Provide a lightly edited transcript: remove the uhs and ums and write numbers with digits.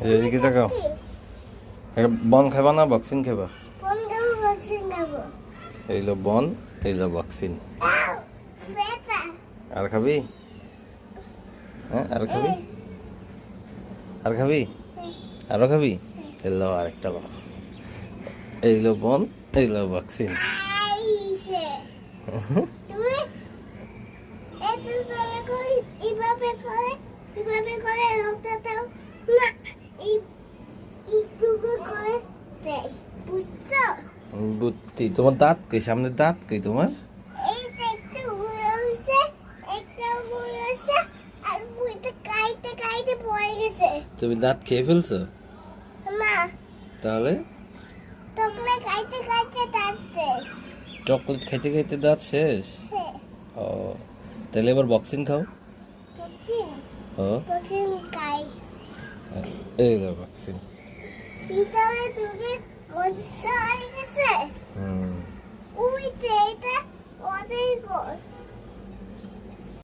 এদিকে তাকাও। এটা বন খাবা না ভ্যাকসিন খাবা? বন খাবো, ভ্যাকসিন খাবো। এইলো বন, এইলো ভ্যাকসিন। বেটা। আর খাবি? হ্যাঁ আর খাবি? আর খাবি? আরো খাবি? এলো আরেকটা লো। এইলো বন, এইলো ভ্যাকসিন। আইসে। তুমি এত করে করে এভাবে করে লোকটা দাও না, এই এইটুকু করে দেয়, বুঝছো? বুদ্ধি তোমার দাঁত কই? সামনে দাঁত কই তোমার? এইটা একটু বুড়ো হয়েছে, একটা বুড়ো হয়েছে, আর বুড়িটা কাইতে কাইতে পড়ে গেছে। তুমি দাঁত খেয়ে ফেলছো? মা, তাহলে তোমরা কাইতে কাইতে দাঁড়তে। চকলেট খাইতে খাইতে দাঁত শেষ? হ্যাঁ, ও তাহলে এবার ভ্যাকসিন খাও। ভ্যাকসিন ও ভ্যাকসিন খাই। এইলো ভ্যাকসিন। ভিতরে ঢুকে মরিচা হয়ে গেছে। হুম উইতে এটা অনেক